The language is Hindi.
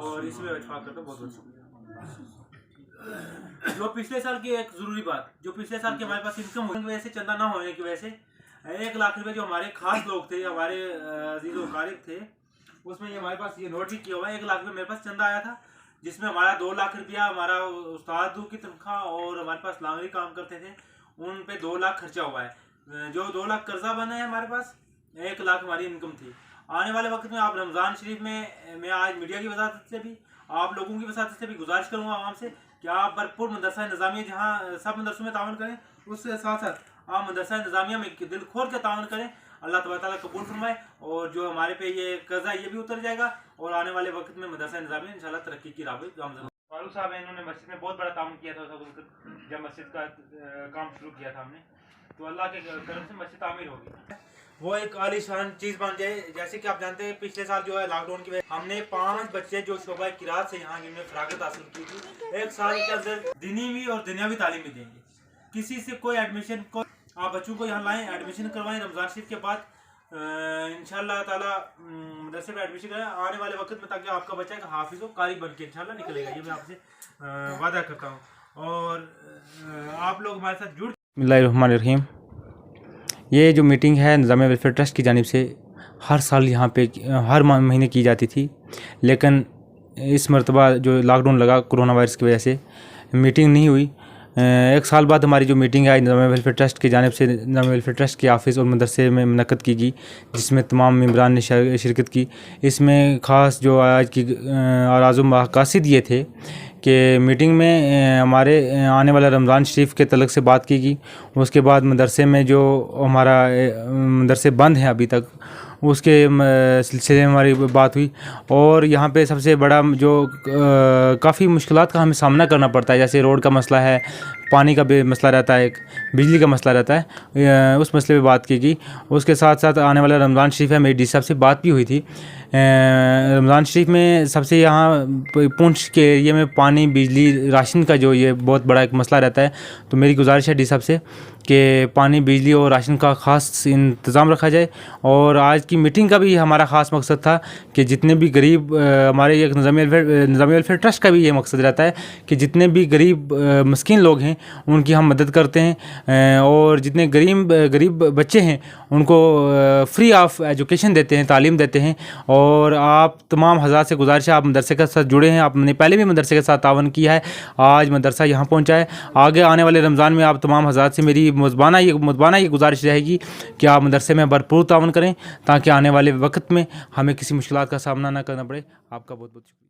और इसमें इत्तेफाक करता बहुत बहुत शुक्रिया। जो पिछले साल की एक जरूरी बात, जो पिछले साल की हमारे पास इनकम होने की वजह से, चंदा ना होने की वजह से 1 लाख रुपए जो हमारे खास लोग थे, हमारे अजीज व क़ारिब थे, उसमें ये हमारे पास ये नोट भी किया हुआ है। 1 लाख रुपये मेरे पास चंदा आया था, जिसमें हमारा 2 लाख रुपया हमारा उस्तादों की तनख्वाह और हमारे पास लांगरी काम करते थे उन पे 2 लाख खर्चा हुआ है। जो 2 लाख कर्जा बना है हमारे पास, 1 लाख हमारी इनकम थी। आने वाले वक्त में आप रमज़ान शरीफ में मैं आज मीडिया की वजाहत से भी, आप लोगों की वजाहत से भी गुजारिश करूँगा आवाम से कि आप भरपूर मदरसा निज़ामिया, जहाँ सब मदरसों में तावन करें, उसके साथ साथ आप मदरसा निज़ामिया में दिल खोल के तावन करें। अल्लाह तबारक तआला कबूल फरमाए और जो हमारे पे ये कर्जा ये भी उतर जाएगा और आने वाले वक्त में मदरसा निज़ामिया इंशाल्लाह तरक्की की राह पे। फारूक साहब है, इन्होंने मस्जिद में बहुत बड़ा तावन किया था जब मस्जिद का काम शुरू किया था हमने, तो अल्लाह के करम से मस्जिद तामीर होगी, वो एक आलीशान चीज़ बन जाए। जैसे कि आप जानते हैं पिछले साल जो है लॉकडाउन की वजह हमने 5 बच्चे जो शोबा किरात से यहाँ जिन्होंने फरागत हासिल की थी, 1 साल के अंदर दीनी भी और दुनियावी तालीम भी देंगे। किसी से कोई एडमिशन को आप बच्चों को यहाँ लाएँ, एडमिशन करवाएं, रमज़ान शरीफ के बाद इंशाल्लाह ताला मदरसे में एडमिशन कराएं आने वाले वक्त में, ताकि आपका बच्चा एक हाफिज़ व कारी बन के इंशाल्लाह निकलेगा। ये मैं आपसे वादा करता हूँ और आप लोग हमारे साथ जुड़। बिस्मिल्लाहिर्रहमानिर्रहीम। ये जो मीटिंग है निज़ामिया वेलफेयर ट्रस्ट की जानिब से हर साल यहाँ पे हर महीने की जाती थी, लेकिन इस मरतबा जो लॉकडाउन लगा कोरोना वायरस की वजह से मीटिंग नहीं हुई। 1 साल बाद हमारी जो meeting I Nizamia welfare trust की जानिब से, निज़ामिया वेलफेयर ट्रस्ट के ऑफिस और मदरसे में मुनक़्क़द की गई, जिसमें तमाम मेंबरान ने शिरकत की। इसमें ख़ास जो आज की आराज़ मकासिद ये थे कि मीटिंग में हमारे आने वाला रमज़ान शरीफ के तलक से बात की गई। उसके बाद मदरसे में जो हमारा मदरसे बंद हैं अभी तक, उसके सिलसिले में हमारी बात हुई। और यहाँ पे सबसे बड़ा जो काफ़ी मुश्किलात का हमें सामना करना पड़ता है, जैसे रोड का मसला है, पानी का भी मसला रहता है, एक बिजली का मसला रहता है, उस मसले पे बात की गई। उसके साथ साथ आने वाला रमज़ान शरीफ है, मेरी डी साहब से बात भी हुई थी। रमज़ान शरीफ में सबसे यहाँ पुंछ के एरिए में पानी, बिजली, राशन का जो ये बहुत बड़ा एक मसला रहता है, तो मेरी गुजारिश है डी साहब से कि पानी, बिजली और राशन का ख़ास इंतज़ाम रखा जाए। और आज की मीटिंग का भी हमारा ख़ास मकसद था कि जितने भी गरीब हमारे एक निज़ामिया वेलफेयर ट्रस्ट का भी ये मकसद रहता है कि जितने भी गरीब मस्कीन लोग हैं उनकी हम मदद करते हैं, और जितने गरीब बच्चे हैं उनको फ्री ऑफ एजुकेशन देते हैं, तालीम देते हैं। और आप तमाम हज़रात से गुजारिश है, आप मदरसे के साथ जुड़े हैं, आपने पहले भी मदरसे के साथ तावन किया है, आज मदरसा यहाँ पहुँचा है। आगे आने वाले रमज़ान में आप तमाम हज़रात से मेरी मुज़बाना ये गुजारिश रहेगी कि आप मदरसे में भरपूर तावन करें, ताकि आने वाले वक्त में हमें किसी मुश्किलात का सामना ना करना पड़े। आपका बहुत बहुत शुक्रिया।